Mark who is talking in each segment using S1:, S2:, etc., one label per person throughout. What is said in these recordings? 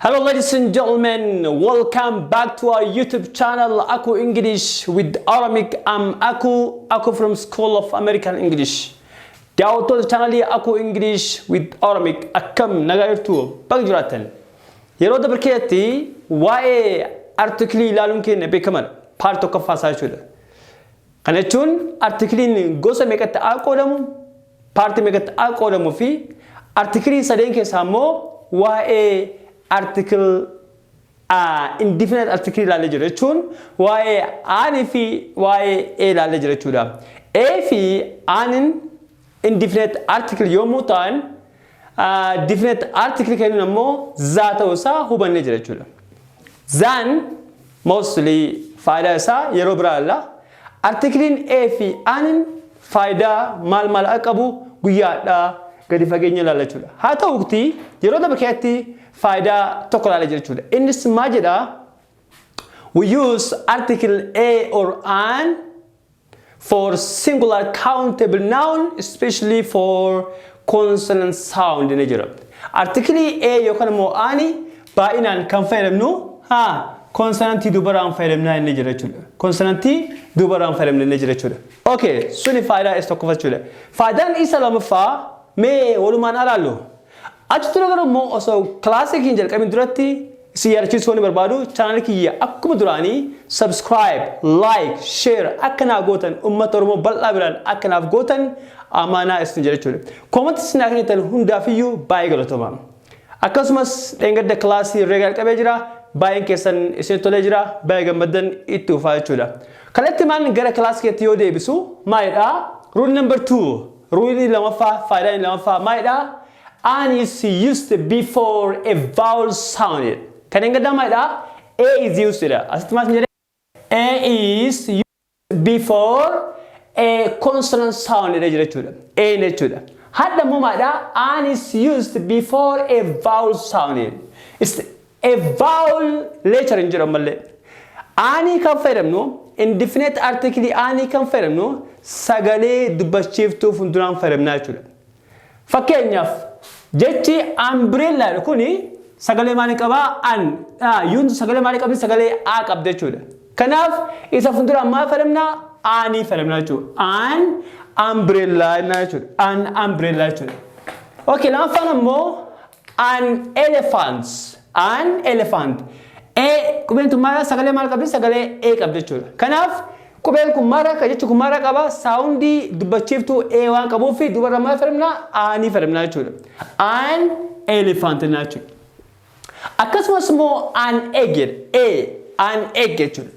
S1: Hello ladies and gentlemen, welcome back to our YouTube channel Aku English with Oromic. I'm Aku from School of American English. Daawwattoota channelii Aku English with Oromic akkam nagaa jirtu bakka jiraattan. Yeroo dabarkeetti waa'ee artiklii ilaaluun keenya beekaman part tokkoffaa isaa jechuudha. Kana jechuun artikliin gosa meeqatti qoodamu, paartii meeqatti qoodamu fi artiklii sadeen keessaa immoo waa'ee article indefinite article ilaalee jira jechuun waa'ee ani fi waa'ee ilaalee jira jechuudha. Fi anin indefinite article yommuu ta'an definite article kennuun ammoo zaa ta'uu isaa hubannee jira jechuudha. Zaan mostly faayidaa isaa yeroo biraa ilaalla. Artikliin fi anin faayidaa maal qabu guyyaadhaa gadi fageenya ilaalla jechuudha. Haa ta'uutii yeroo dabarkeetti faayidaa tokko ilaalla jechuudha. Innis maal jedha? We use article a or an for singular countable noun, especially for consonant sound ni jira. Article a yookaan immoo ani baay'inaan kan fayyadamnu consonantii dubaraan fayyadamnaa ni jira jechuudha. Consonantii dubaraan fayyadamnaa ni jira jechuudha. Okay, suni faayidaa isa tokkoffaa jechuudha. Faayidaan isa lammaffaa mee walumaan ilaallu. Achitti garuu immoo osoo kilaasikiin jalqabin duratti si yaadachiisuu ni barbaadu chaanalii kiyya akkuma duraanii subscribe, like, share akka naaf gootan uummata Oromoo bal'aa biraan akka naaf gootan amaanaa isin jedha jechuudha. Koomantii isin kennitan hundaafiyyuu baay'ee galatoomaa. Akkasumas dheengadda kilaasii reegal qabee jira. Baay'een keessan isin tolee jira. Baay'ee gammaddan itti ufaa jechuudha. Kalatti maan gara kilaasikeetti yoo deebisu maalidha? Rule number 2. Rule lamaffaa faayidaan lamaffaa maalidha? An is used before a vowel sound. Kan enggak damai dah? A is used dah. Asal mas menjadi A is used before a consonant sound dah jadi cuda. A ni cuda. Hadda muma dah? An is used before a vowel sound. It's a vowel letter in jadi malle. Ani kan faham no? Indefinite article ani kan faham no? Sagale dubbachiif tu funduran faham na cuda. Fakkeenyaaf jechi umbrella kuni sagalee maali qaba an yuun sagalee maali qabdi sagalee a qabdi jechuudha. Kanaaf isa fuuldura maal fayyadamna ani fayyadamna jechuudha. An umbrella jechuudha. An umbrella jechuudha. Okay, lammaffaan ammoo an elephant. An elephant. Qubeen tun maal sagalee maal qabdi sagalee a qabdi jechuudha. Kanaaf qubeen kun mara ka jechuun kun mara qaba soundii dubbachiiftuu a waan qabuuf dubara maal fayyadamna ani fayyadamna jechuudha. An elephant jechuudha. Akkasumas immoo an egg jechuudha.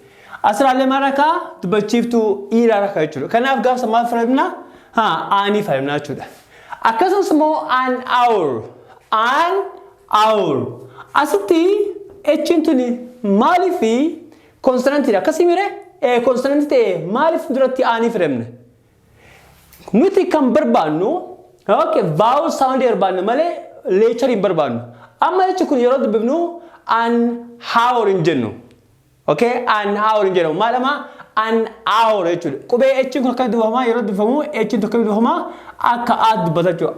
S1: Asirraallee maal akka dubbachiiftuu irraa akka jechuudha. Kanaaf gaafsa maal fayyadamna ani fayyadamna jechuudha. Akkasumas immoo an hour. Asitti echiin tuni maaliif consonantiidha akkasii mire consonantii ta'e maaliif duratti ani fayyadamna? Nuti kan barbaannu vowel sound barbaanna malee leecharii hin barbaannu. Amma jechi kun yeroo dubbifnu an hour hin jennu. Okay, an hour hin jennu. Maalama an hour jechuudha. Qubee echi kun akka dubbifama yeroo dubbifamu echi tokko dubbifama akka aad dubbata jechuudha.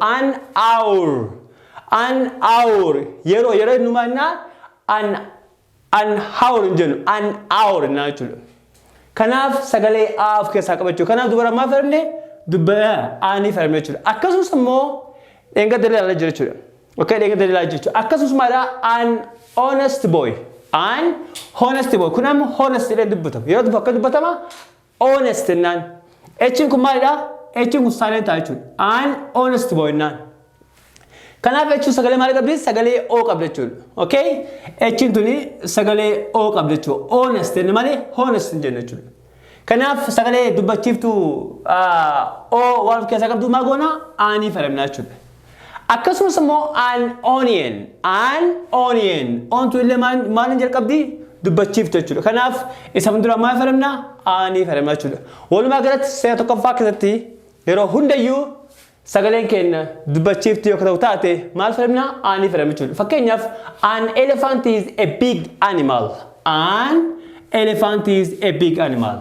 S1: An hour yeroo numaanna an hour hin jennu. An hour na jechuudha. Kanaaf sagalee of keessaa qaba jechuudha. Kanaaf dubara maal fayyadamne dubba ani fayyadamne jechuudha. Akkasumas immoo dheengadda ilaalaa jira jechuudha. Okay, dengan dari lagi cuci. Akkasumas ada an honest boy. An honest boy. Kunam honest dia dubbatam. Yeroo dubbakan dubbatama honest nan. Echin kun maal dha? Echin kun silent achu. An honest boy nan. Kanaaf echin sagalee maal qabdi? Sagalee o qabdi jechuudha. Okay? Echin tuni sagalee o qabdi jechuudha. Honest ni malee honest hin jennu jechuudha. Kanaaf sagalee dubbachiiftu o waan keessaa qabdu maa goona ani fayyadamna jechuudha. Akkasumas immoo an onion. Ontu illee maal hin jalqabdi dubbachiiftu jechuudha. Kanaaf isa fuuldura maal fayyadamna ani fayyadamna jechuudha. Walumaa galatti seera tokkoffaa keessatti yeroo hundayyuu sagaleen keenya dubbachiiftu yoo ta'u taate maal fayyadamna ani fayyadamna jechuudha. Fakkeenyaaf an elephant is a big animal. An elephant is a big animal.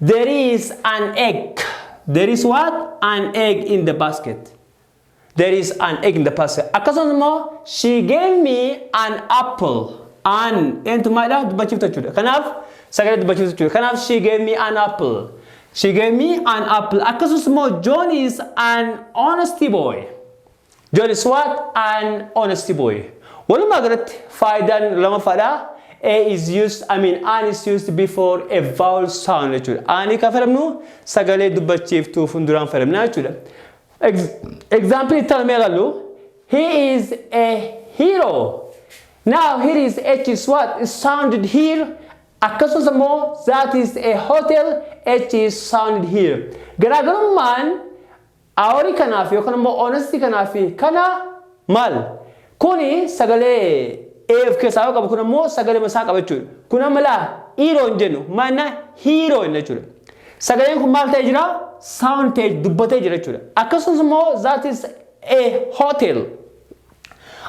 S1: There is an egg. There is what? An egg in the basket. there is an egg in the past. Akkasumas immoo she gave me an apple. An entu maadha dubbachiifta jechuudha. Kanaaf sagalee dubbachiifta jechuudha. Kanaaf she gave me an apple. She gave me an apple. Akkasumas immoo John is an honesty boy. John is what? An honesty boy. Walumaa galatti faayidaan lamaffaadha. A is used, an is used before a vowel sound jechuudha. Ani kan fayyadamnu sagalee dubbachiiftuuf hunduraan fayyadamna jechuudha. Example itti ilaallu. He is a hero. Now here is H is what? Is sounded here. Akkasumas immoo that is a hotel. H is sounded here. Garaagarummaan awwarii kanaaf yookaan immoo honesty kanaaf kana maal? Kuni sagalee of keessaa yoo qabu kun immoo sagalee masaa qaba jechuudha. Kun amala hero hin jennu maana hero hin jechuudha. Sagaleen kun maal ta'ee jira? Sound ta'ee dubbatee jira jechuudha. Akkasumas immoo that is a hotel.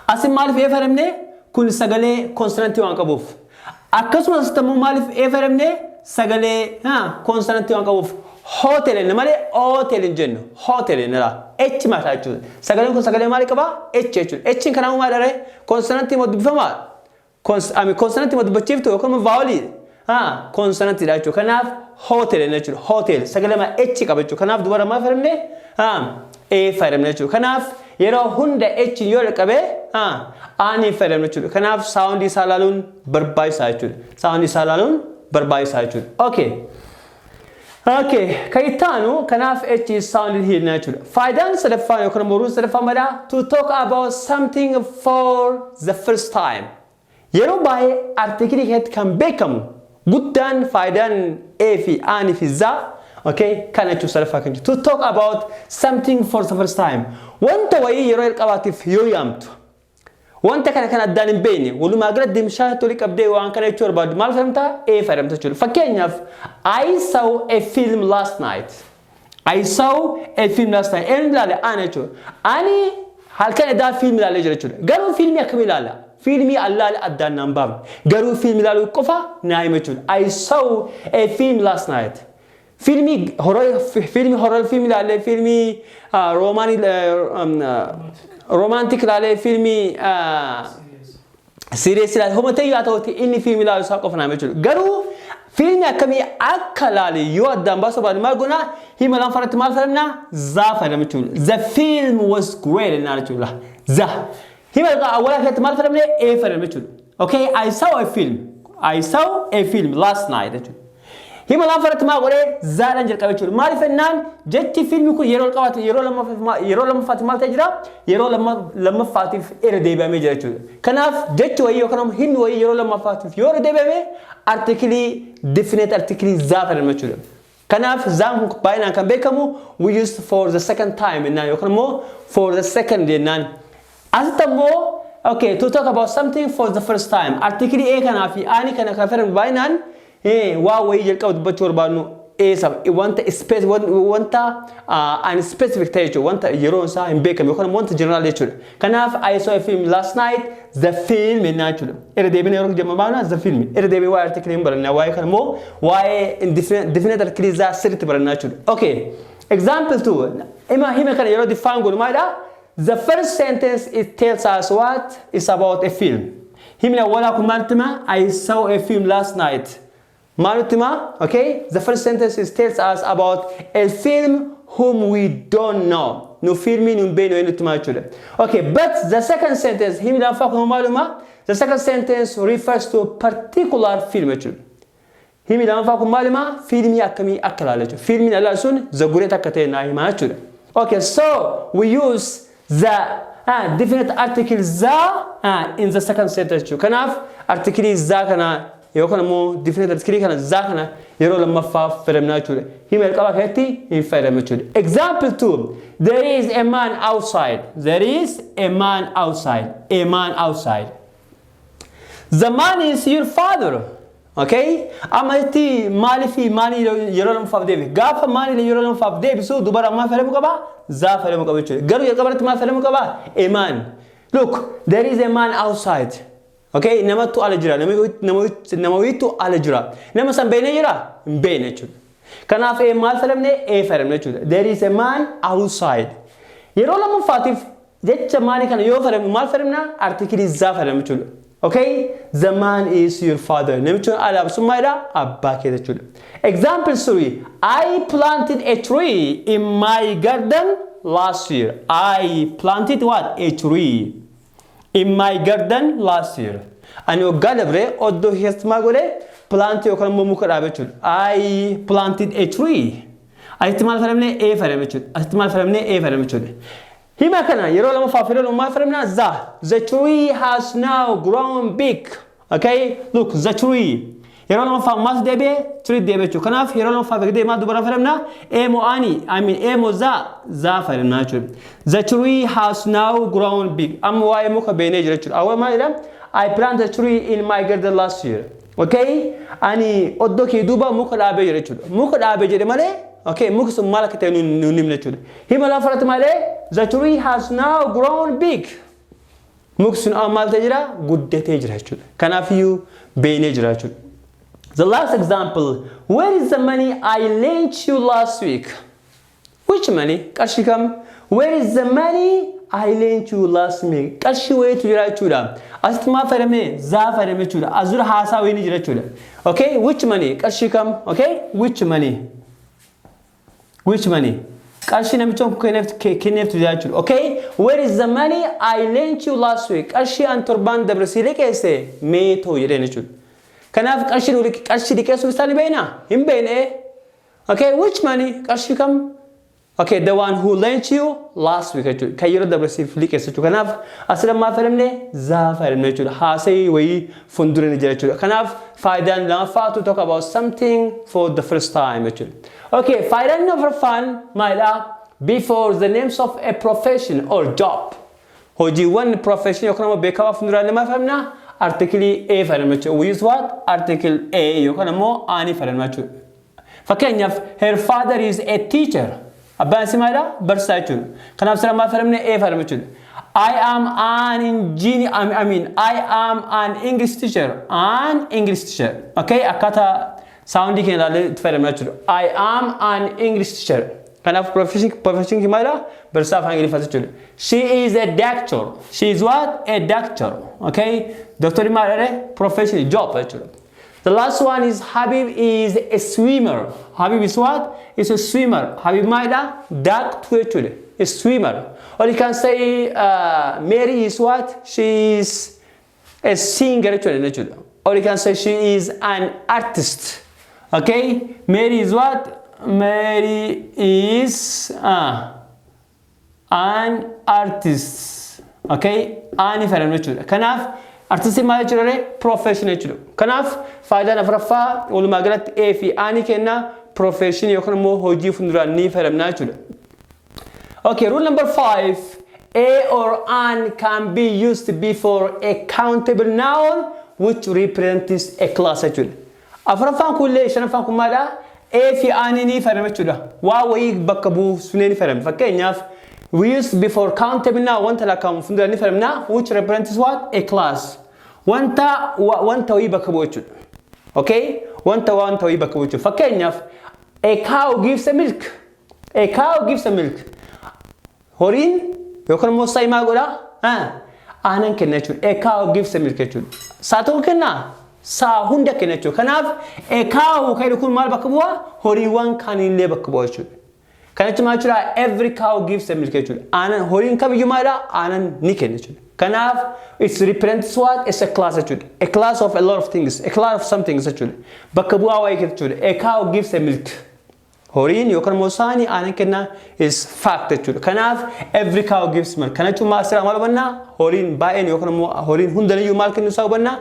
S1: Asin maaliif fayyadamne? Kun sagalee consonantii waan qabuuf. Akkasumas immoo maaliif fayyadamne? Sagalee consonantii waan qabuuf. Hotel inni malee hotel hin jennu. Hotel inni dha. H mataa jechuudha. Sagaleen kun sagalee maali qaba? H jechuudha. H in kanaa maal dharee? Consonantii moo dubbifamaa? Consonantii moo dubbachiiftu yookaan vowelii? Consonantii dha jechuudha. Kanaaf hotel inni jechuudha. Hotel sagalee maa H qaba jechuudha. Kanaaf dubara maal fayyadamne? A fayyadamne jechuudha. Kanaaf yeroo hunda H yoo qabe ani fayyadamne jechuudha. Kanaaf sound isaa ilaaluun barbaachisaa jechuudha. Sound isaa ilaaluun barbaachisaa jechuudha. Okay, kaitanu kanaaf H is sounded here naturally. Faayidaan sadaffaan yookaan boruun sadaffaan madaa to talk about something for the first time. Yeroo baay'ee artikelii keessatti kan beekamu guddaan faayidaan A fi ani fi za kana jechuun sadaffaa kan to talk about something for the first time. Wanta wayii yeroo jalqabaatiif yoo yaamtu. Wanta kana kan addaan hin beekne walumaa galatti deemshaa tolii qabdee waan kana jechuu barbaadu maal fayyadamta? A fayyadamta jechuudha. Fakkeenyaaf I saw a film last night. I saw a film last night. Eenyu ilaale? Ani jechuudha. Ani halkan edaa film ilaalee jira jechuudha. Garuu filmii akkam ilaala? Filmii allaale addaan naan baafne. Garuu film ilaaluu qofa naa hima jechuudha. I saw a film last night. Filmii horror film ilaalee filmii romantic ilaalee filmii serious ilaalee homatee yoo ta'utti inni film ilaaluu isaa qofa naa hima jechuudha. Garuu filmii akkamii akka ilaale yoo addaan baasuu barbaadu maal goona? Hima laan faratti maal fayyadamna? Za fayyadamna jechuudha. The film was great innaan jechuudha. Za. Hima awwalaa keessatti maal fayyadamne? A fayyadamna jechuudha. Okay, I saw a film. I saw a film last night jechuudha. Hima laan faratti maal godhee zaadhaan jalqabe jechuudha. Maaliif ennaan jechi filmii kun yeroo qabaate yeroo lammaffaatiif maal ta'e jira? Yeroo lammaffaatiif irra deebi'amee jira jechuudha. Kanaaf jechi wayii yookaan himni wayii yeroo lammaffaatiif yoo irra deebi'ame artikelii definite artikelii zaa fayyadamna jechuudha. Kanaaf zaan kun baay'inaan kan beekamu we used for the second time ennaan yookaan immoo for the second jennaan. Asitti immoo okay to talk about something for the first time artikelii A kanaa fi ani kana kan fayyadamu baay'inaan waa wayii jalqaba dubbachuu barbaadnu wanta space wanta unspecific ta'e jechuudha. Wanta yeroo isaa hin beekamne yookaan wanta general jechuudha. Kanaaf I saw a film last night the film ennaan jechuudha. Irra deebiin yeroo jammabaana the film irra deebiin waa'ee artikelii hin barannaa waa'ee kana immoo waa'ee definite artikelii zaa sirriitti barannaa jechuudha. Okay, example 2 hima kana yeroo define godhu maalidha? The first sentence it tells us what is about a film. Himni awwalaa kun maal tima? I saw a film last night. Malutima, okay? The first sentence tells us about a film whom we don't know. No filmi no beno enutima chuda. Okay, but the second sentence, himla fakum maluma, the second sentence refers to a particular film chuda. Himla fakum maluma, filmi akami akalala chuda. Filmi ala sun zagureta katena hima chuda. Okay, so we use the definite article za in the second sentence chuda. Kanaf article za kana yookaan immoo definite article kana za kana yeroo lammaffaa fayyadamna jechuudha. Hima qaba keessatti hin fayyadamna jechuudha. Example 2. There is a man outside. There is a man outside. A man outside. The man is your father. Okay? Amma itti maalifi maali yeroo lammaffaa deebi. Gaafa maali yeroo lammaffaa deebisu dubara amma fayyadamu qaba. Za fayyadamu qaba jechuudha. Garuu jalqabatti maal fayyadamu qaba? A man. Look, there is a man outside. Okay, nama tu ala jira, nama witu ala jira. Nama san bene jira, bene chuda. Kanaaf maal fayyadamne? A fayyadamne chuda. There is a man outside. Yeroo lammaffaatif jecha maali kana yoo fayyadamnu maal fayyadamna article za fayyadamu jechuudha. Okay, the man is your father. Namichi alaabsummaadha abbaa kee jechuudha. Example 3. I planted a tree in my garden last year. I planted what? A tree in my garden last year. Ani waggaa dabre oddoo keessatti maa godhe plant yookaan immoo muka dhaabe jechuudha. I planted a tree. Asitti maal fayyadamne a fayyadame jechuudha. Asitti maal fayyadamne a fayyadame jechuudha. Hima kana yeroo lama faafiroo maal fayyadamna za. The tree has now grown big. Okay, look, the tree. Yeroo lama faaf maal deebi'e tree deebi'e jechuudha. Kanaaf yeroo lama faaf deebi'e maal dubara fayyadamna emo ani I mean emo za fayyadamna jechuudha. The tree has now grown big. Amma waa'ee muka beeknee jira jechuudha. Awwa maalidha? I planted a tree in my garden last year. Okay, ani oddoo kee duuba muka dhaabee jira jechuudha. Muka dhaabee jedhe malee okay, muka sun maal akka ta'e nu himne jechuudha. Hima lafa irratti malee the tree has now grown big. Muka sun amma maal ta'e jira guddatee jira jechuudha. Kanaafiyyuu beeknee jira jechuudha. The last example, where is the money I lent you last week? Which money? Qarshii kam? Where is the money I lent you last week? Qarshii wayiitu jira jechuudha. Asitti maal fayyadame za fayyadame jechuudha. Azura haasaa wayii jira jechuudha. Okay, which money? Qarshii kam? Okay, which money? Which money? Qarshii namicha kenneeftu jira jechuudha. Okay, where is the money I lent you last week? Qarshii an torbaan dabre si liqeesse meetoo jedheen jechuudha. Kanaaf qarshii liqeessuu isaanii beekna? Hin beekne. Okay, which money? Qarshii kam? Okay, the one who lent you last week jechuudha. Kan yeroo dabre si liqeesse jechuudha. Kanaaf asirra maal fayyadamne za fayyadamne jechuudha. Haasa'ii wayii fuuldura ni jira jechuudha. Kanaaf faayidaan lamaffaa to talk about something for the first time jechuudha. Okay, faayidaan lammaffaan maalidha? Before the names of a profession or job. Hojiiwwan profession yookaan immoo beekamaa fuulduraan maal fayyadamna? Article A fayyadamna jechuudha. We use what? Article A yookaan immoo ani fayyadamna jechuudha. Fakkeenyaaf her father is a teacher. Abbaan isaa maalidha? Barsiisaa jechuudha. Kanaaf sira maal fayyadamne A fayyadamna jechuudha. I am an engineer. I am an English teacher. An English teacher. Okay, akkaataa soundii keenya ilaalee itti fayyadamna jechuudha. I am an English teacher. Kanaaf profession maalidha? Barsiisaa afaan Ingiliffaa jechuudha. She is a doctor. She is what? A doctor. Okay, doctor maalidha? Profession job jechuudha. The last one is Habib is a swimmer. Habib is what? Is a swimmer. Habib maalidha? Doctor jechuudha. A swimmer. Or you can say Mary is what? She is a singer jechuudha. Or you can say she is an artist. Okay? Mary is what? Mary is an artist. Okay? Ani fayyadamna jechuudha. Kanaaf artistii maal jechuudha? Profession jechuudha. Kanaaf faayidaan afuraffaa walumaa galatti A fi ani kenna profession yookaan immoo hojii fuulduraan ni fayyadamna jechuudha. Okay, rule number 5. A or an can be used before a countable noun which represents a class jechuudha. Afuraffaan kullee shanaffaan kun maalidha? A fi ani ni fayyadamna jechuudha. Waa wayii bakka bu'uuf ni fayyadamna. Fakkeenyaaf we use before countable noun wanta lakkaa'amu fuulduraan ni fayyadamna which represents what? A class. Wanta wayii bakka bu'u jechuudha. Okay? Wanta wayii bakka bu'u jechuudha. Fakkeenyaaf a cow gives a milk. A cow gives a milk. Horiin yookaan immoo sa'i maal godha? Aanan kenna jechuudha. A cow gives a milk jechuudha. Saa tokko kenna? Saa hunda kenna jechuudha. Kanaaf a cow kan kun maal bakka bu'a? Horiiwwan kaanillee bakka bu'a jechuudha. Kana jechuun maal jechuudha? Every cow gives a milk jechuudha. Aanan horiin kamiyyuu maalidha? Aanan ni kenna jechuudha. Kanaaf it represents what? It's a class jechuudha. A class of a lot of things. A class of something jechuudha. Bakka bu'aa wayii jechuudha. A cow gives a milk. Horiin yookaan immoo saani aanan kenna is fact jechuudha. Kanaaf every cow gives milk. Kana jechuun maal sirraa maal hubanna? Horiin baay'een yookaan immoo horiin hundaniyyuu maal kennu isaa hubanna?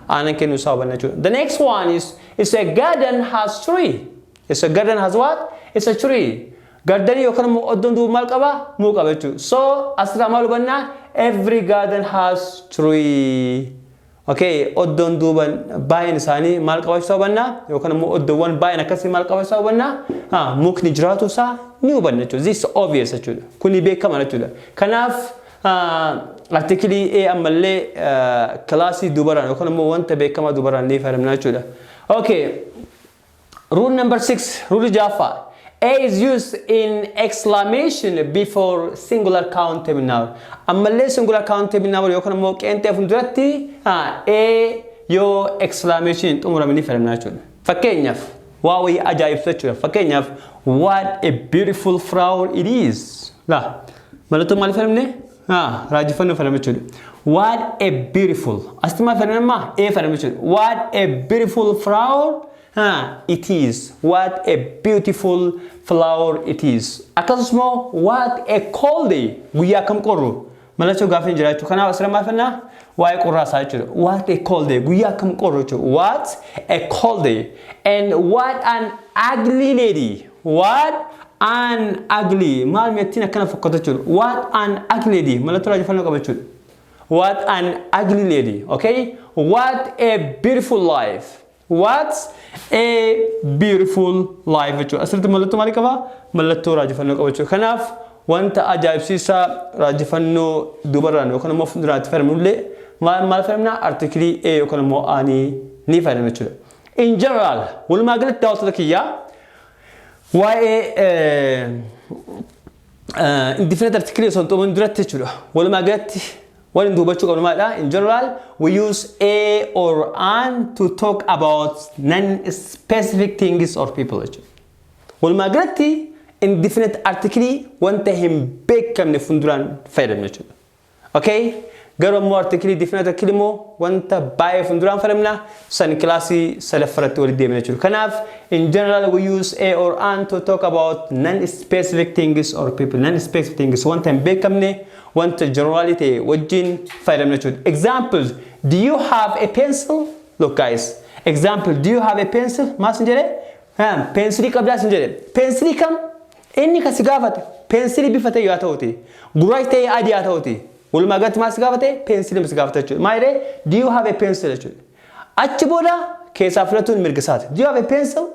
S1: Aanan kennu isaa hubanna jechuudha. The next one is it's a garden has tree. It's a garden has what? It's a tree. Garden yookaan immoo oddoon duuba maal qaba? Muu qaba jechuudha. So asirraa maal hubanna? Every garden has tree. Okay, oddoon duuba baay'een isaanii maal qabaachuu hubanna? Yookaan immoo oddoowwan baay'een akkasii maal qabaachuu hubanna? Mukni jiraatu isaa ni hubanna jechuudha. This is obvious jechuudha. Kuni beekama jechuudha. Kanaaf article A ammallee classii dubaraan yookaan immoo wanta beekama dubaraan ni fayyadamna jechuudha. Okay. Rule number 6. Rule jaaffaa. A is used in exclamation before singular countable noun. Ammallee singular countable noun yookaan immoo qeenxee fuulduratti A yoo exclamation xumuramanii fayyadamna jechuudha. Fakkeenyaaf waa wayii ajaa'ibsu jechuudha. Fakkeenyaaf what a beautiful flower it is. Mallattoo maal fayyadamne? Raajifannoo fayyadamna jechuudha. What a beautiful. Asitti maal fayyadamna? A fayyadamna jechuudha. What a beautiful flower it is. What a beautiful flower it is. Akkasumas what a cold day. Guyyaa kam qorru. Mallattoo gaafa hin jiraachuu. Kanaaf asirra maal fayyadamna? Waa'ee qorraasaa jechuudha. What a cold day. Guyyaa kam qorru jechuudha. What a cold day. And what an ugly lady. What an ugly. Maal meettiin akkana fakkaatu jechuudha. What an ugly lady. Mallattoo raajifannoo qaba jechuudha. What an ugly lady. Okay? What a beautiful life. What a beautiful life jechuudha. Asirratti mallattoo maal qaba? Mallattoo raajifannoo qaba jechuudha. Kanaaf wanta ajaa'ibsiisaa raajifannoo dubarraan yookaan immoo fuulduraatti fayyadamnullee maal fayyadamna? Artiklii A yookaan immoo ani ni fayyadamna jechuudha. In general, walumaa galatti daawwattoota kiyyaa waa'ee indefinite article osoo xumuruun duratti jechuudha. Walumaa galatti waan dubbachuu qabnu maalidha? In general, we use a or an to talk about non-specific things or people jechuudha. Walumaa galatti indefinite article wanta hin beekamne fuulduraan fayyadamna jechuudha. Okay? Garuu immoo article definite article immoo wanta baay'ee fuulduraan fayyadamna san kilaasii sadaffaratti walitti deemna jechuudha. Kanaaf in general we use a or an to talk about non-specific things or people. Non-specific things wanta hin beekamne wanta generality wajjin fayyadamna jechuudha. Examples, do you have a pencil? Look guys, example, do you have a pencil? Maas hin jedhe? Pencilii qabdaas hin jedhe. Pencilii kam? Inni kasi gaafate. Pencilii bifa ta'e yaa ta'uti. Gurraacha ta'e adii yaa ta'uti. Walumaa galatti maal si gaafate? Pencilii mas gaafate jechuudha. Maal jedhee? Do you have a pencil jechuudha. Achi booda keessaa filatuun mirga isaati. Do you have a pencil?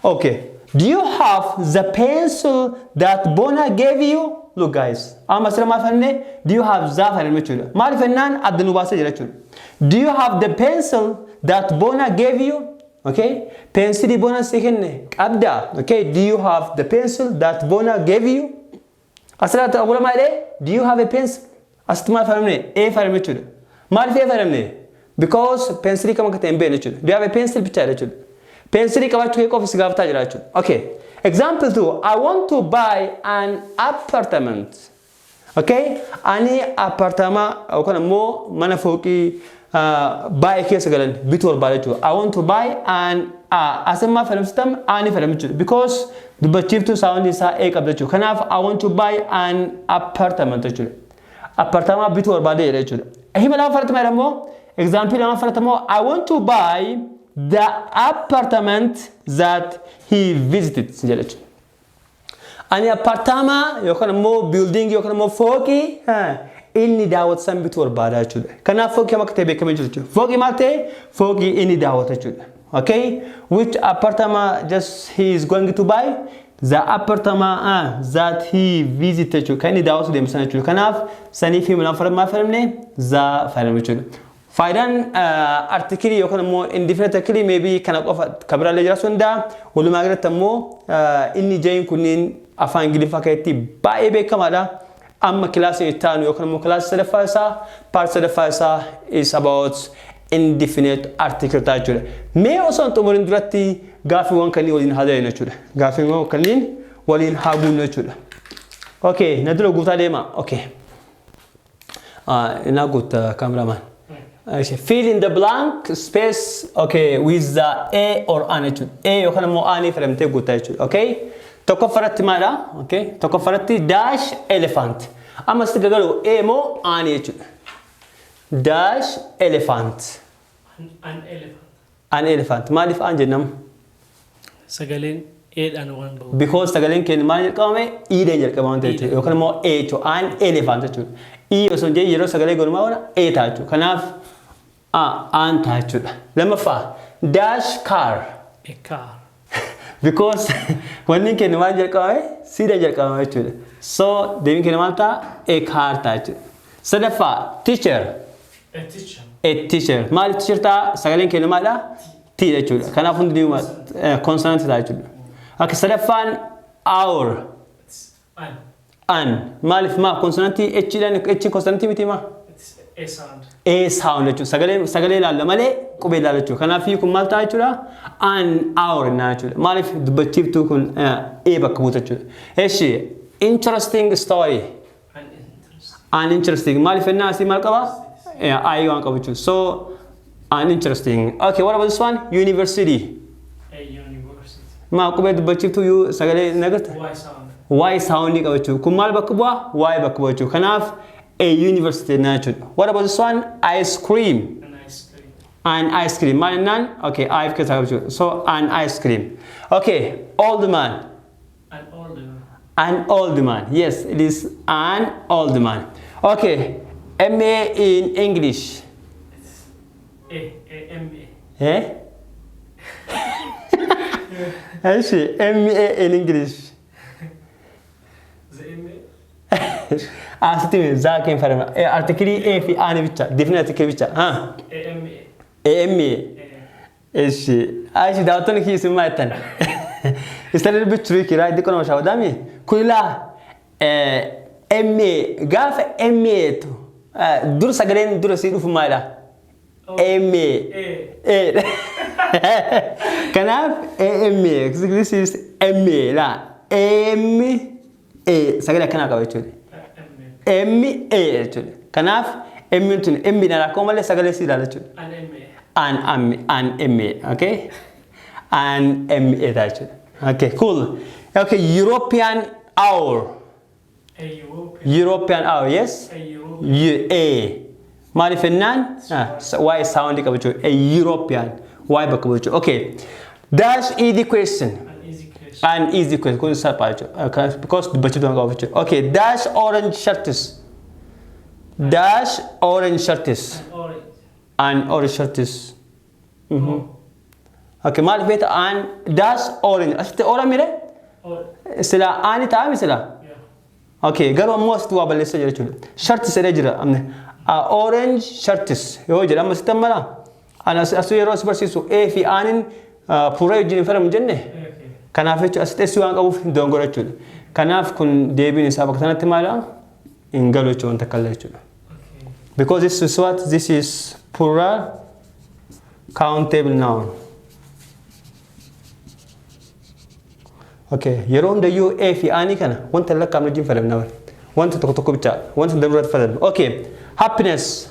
S1: Okay. Do you have the pencil that Bona gave you? Look guys. Amma sira maal fannee? Do you have the fayyadamna jechuudha. Maal fennaan adda nu baasee jira jechuudha. Do you have the pencil that Bona gave you? Okay. Pencilii Bona si kenne qabda. Okay. Do you have the pencil that Bona gave you? Asirratti awwala maal jedhee? Do you have a pencil? Asitti maal fayyadamne? A fayyadamne jechuudha. Maaliif A fayyadamne? Because pencilii kam akka ta'e hin beekne jechuudha. Do you have a pencil bichaadha jechuudha. Pencilii qabaachuu kee qofa si gaafataa jira jechuudha. Okay. Example 2. I want to buy an apartment. Okay? Ani apartama yookaan immoo mana fooqii baay'ee keessa galan bituu barbaada jechuudha. I want to buy an asimmaa fayyadamsitam ani fayyadamu jechuudha. Because dubbachiiftuu saawundi isaa A qabda jechuudha. Kanaaf I want to buy an apartment jechuudha. Apartama bituu barbaada jedha jechuudha. Hima lama fayyadamaa jedhamoo example lama fayyadamoo I want to buy the apartment that he visited jedha jechuudha. Ani apartama yookaan immoo building yookaan immoo fooqii inni daawwatu san bituu barbaada jechuudha. Kanaaf fooqii kam akka ta'e beekamee jiru jechuudha. Fooqii maal ta'e? Fooqii inni daawwatu jechuudha. Okay? Which apartment just he is going to buy? The apartment that he visited jechuudha. Kan inni daawwatu deemsan jechuudha. Kanaaf saniif hima lama fayyadamne za fayyadamu jechuudha. Faayidaan article yookaan immoo indefinite article maybe kana qofa kabiraalee jiraachuu danda'a. Walumaa galatti immoo inni ja'iin kunniin afaan Ingiliffaa keessatti baay'ee beekamaadha. Amma kilaasii itti aanu yookaan immoo kilaasii sadaffaa isaa part sadaffaa isaa is about indefinite article ta'a jechuudha. Mee osoo xumuriin duratti gaaffiiwwan kanneen waliin haasa'ina jechuudha. Gaaffiiwwan kanneen waliin haasa'ina jechuudha. Okay, na dura guutaa deema. Okay. Ina guutaa cameraman. Fill in the blank space, okay, with the a or an jechuudha. A yookaan immoo ani fayyadamtee guutaa jechuudha. Okay? Tokkoffaratti maadha? Okay? Tokkoffaratti dash elephant. Amma sitti gagalu A moo ani jechuudha. Dash elephant.
S2: An elephant.
S1: An elephant. Maaliif an jennam?
S2: Sagaleen Eedhaan waan bahu.
S1: Because sagaleen keenya maal jalqabame? Eedhaan jalqabame jechuudha. Yookaan immoo A jechuudha. An elephant jechuudha. E osoo hin yeroo sagalee godhumaa oona A ta'a jechuudha. Kanaaf an ta'a jechuudha. Lammaffaa dash car.
S2: A car.
S1: Because wanni keenya maal jalqabame? Siidhaan jalqabame jechuudha. So deebiin keenya maal ta'a? A car ta'a jechuudha. Sadaffaa teacher.
S2: A teacher.
S1: A teacher. Maal teacher ta'a? Sagaleen keenya maalidha? T jechuudha. Kanaaf hundi consonant ta'a jechuudha. Akka sadaffaan Our.
S2: It's an.
S1: An. Maalif ma consonant H dhaan H consonant miti ma?
S2: It's a sound.
S1: A sound jechuudha. Sagalee ilaalla malee qubee ilaalla jechuudha. Kanaaf kun maal ta'a jechuudha? An hour naa jechuudha. Maalif dubbachiiftuu kun A bakka buuta jechuudha. Eshi interesting story. Uninteresting. Maalif ennaa asii maal qaba? I waan qabu jechuudha. So uninteresting. Okay, what about this one? University.
S2: A university.
S1: Ma qubee dubbachiiftuu sagalee nagarta?
S2: Y sound.
S1: Y sound ni qaba jechuudha. Kun maal bakka bu'a? Y bakka bu'a jechuudha. Kanaaf a university naa jechuudha. What about this one? Ice cream.
S2: An ice cream.
S1: An ice cream. Maal ennaan? Okay, I've keessa qabu jechuudha. So an ice cream. Okay, old man.
S2: An old man.
S1: An old man. Yes, it is an old man. Okay, MA in English.
S2: M-A.
S1: Eh? Actually, MA in English.
S2: The M-A.
S1: Asitimi zaken farama. Article A fi ani bicha. Definite article bicha. Ha.
S2: A-M-A.
S1: MA. Eshi. Aishi daawtonni kiisi maatan. It's a little bit tricky, right? Dikono shawadami. Kuila MA gaaf MA to. Dur sagaleen dur si dhufu maala. MA. A. Kanaaf MA. This is MA la. MA. Sagalee kana qaba jechuudha. MA jechuudha. Kanaaf MA tun MA na rakkoo malee sagalee si ilaala jechuudha. An MA. Okay? An MA jechuudha. Okay, cool. Okay, European hour.
S2: A
S1: European hour, yes?
S2: A European.
S1: A. Maalif ennaan? Why sound qaba jechuudha. A European. Why bakka bu'a jechuudha. Okay. Dash easy question.
S2: An easy question.
S1: An easy question. Kun salphaa jechuudha. Because dubbachiiftuu qaba jechuudha. Okay. Dash orange shirts. Dash orange shirts.
S2: An orange.
S1: An orange shirts. Okay. Maalif beeta an dash orange. Asitti orange mire? Sila ani ta'a mi sila? Okay, garuu ammoo asitti waa balleessa jira jechuudha. Shirts jedhee jira. Orange shirts yoo jedha amma sitti mala. Ana asii yeroo si barsiisu A fi Anin pura wajjin hin faramu jenne. Kanaaf jechuudha asitti waan qabuuf dongora jechuudha. Kanaaf kun deebiin isaa bakka sanatti maala? Hin galu jechuudha wanta kalla jechuudha. Because this is what? This is plural countable noun. Okay, yeroo hundayyuu A fi Ani kana wanta lakkaa'amne wajjin fayyadamna. Wanta tokko tokko bicha, wanta darurat fayyadamna. Okay, happiness.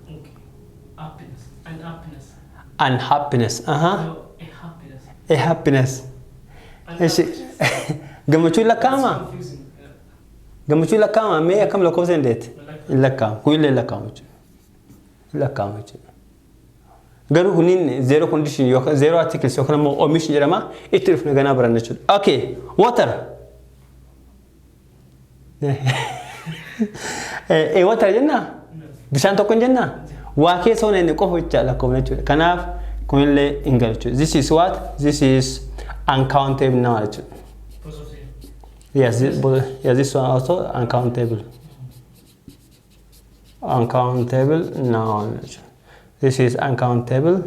S2: Okay. Happiness. An happiness.
S1: And happiness.
S2: No, a happiness.
S1: A happiness.
S2: An
S1: Eshi. Gammachuu lakkaa'ama?
S2: It's confusing.
S1: Gammachuu lakkaa'ama mee akkam lakkoofsa hin deetti? Hin lakkaa'amu. Kun illee lakkaa'amu jechuudha. Hin lakkaa'amu jechuudha. Garuu kuniin zero condition yookaan zero articles yookaan immoo omission jedhama itti dhufne ganaa baranna jechuudha. Okay, water. Water jenna? Bishaan tokko hin jenna? Waa keessa hona inni qofa jecha lakkoofne jechuudha. Kanaaf kunillee hin galu jechuudha. This is what? This is uncountable noun jechuudha. Yes, this one also uncountable. Uncountable noun. This is uncountable.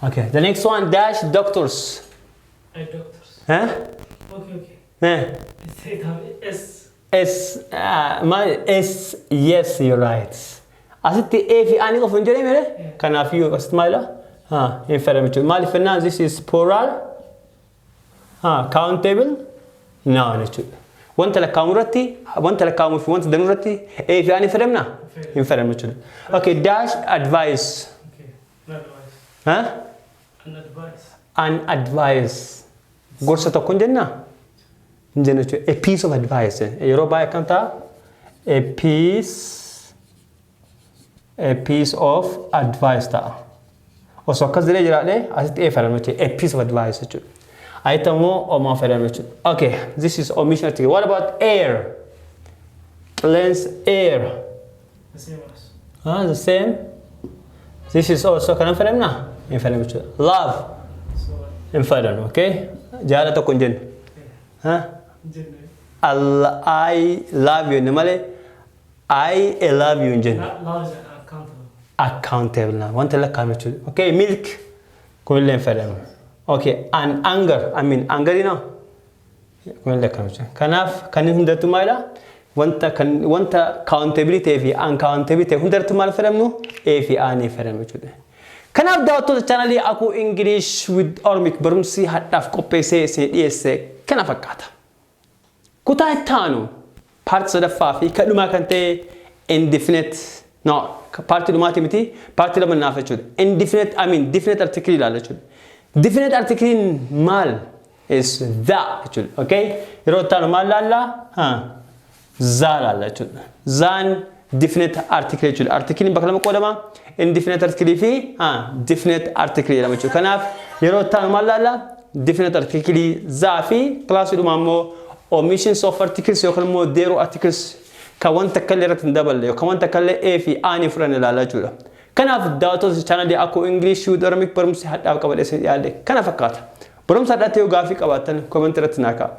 S1: Okay, the next one, dash doctors.
S2: Doctors.
S1: Huh?
S2: Okay. S.
S1: S, yes, you're right. Asitti A fi Ani qofa hin jedhee mere? Kanaaf yoo asitti maala? Hin fayyadamu. Maaliif ennaa this is plural countable noun jechuudha. Wanta lakkaa'amu irratti, wanta lakkaa'amuu fi wanta danuu irratti A fi Ani fayyadamna? Hin fayyadamu jechuudha. Okay, dash advice.
S2: Okay. An advice.
S1: Huh?
S2: An advice.
S1: An advice. Gorsa tokko hin jennaa? Hin jennu jechuudha. A piece of advice. Yeroo baay'ee akkam ta'a? A piece of advice ta'a. Osoo akkas jedhee jiraadhee asitti A fayyadamu jechuudha. A piece of advice jechuudha. Ayitammoo omaa fayyadamu jechuudha. Okay, this is omission article. What about air? Cleanse air.
S2: The same as.
S1: The same. This is also kan fayyadamna? Hin fayyadamu jechuudha. Love.
S2: So.
S1: Hin fayyadamu, okay? Jaalala tokko hin jennu. I love you malee I love you hin jennu.
S2: Love is accountable.
S1: Accountable na wanta lakkaa'ame jechuudha. Okay, milk. Kunillee hin fayyadamu. Okay, and anger. I mean, anger, you know. Kanaf kan hundatu maila wanta countability fi uncountability hundatu mal faramnu e fi ani faramu chude. Kanaf daawto channel aku English with Oromic barumsi hadaf qopheessee isin dhiyeesse kana fakkaata. Kutaa taanu part sadaffaa fi kadhuma kan ta'e indefinite part dhumati miti part lama naaf jechuudha. Indefinite I mean definite article ilaala jechuudha. Definite article mal is that, okay? Yeroo mal lalla za lalla jechuudha. Zan definite article article bakka lama qoodama indefinite article fi definite article jedhama jechuudha. Kanaaf yeroo mal lalla definite article za fi class dhuma ammoo omissions of articles yookaan immoo zero articles ka wanta kalle irratti daballe yookaan wanta kalle e fi ani furan ilaala jechuudha. Kanaaf daawwattoota channel aku English with Oromic barumsi hadhaaf qabadhe yaadde kana fakkaata. Barumsa hadhaatti yoo gaafii qabaattan comment irratti naaka.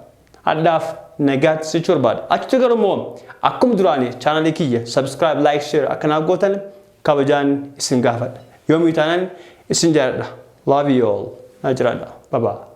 S1: Hadhaaf nagaatti si chorbaadha. Achi garuu akkuma duraanii channel kiyya subscribe like share akkanaaf gootan kabajaan isin gaafadha. Yoomii taanaan isin jaalladha. Love you all. Najiraadha. Bye bye.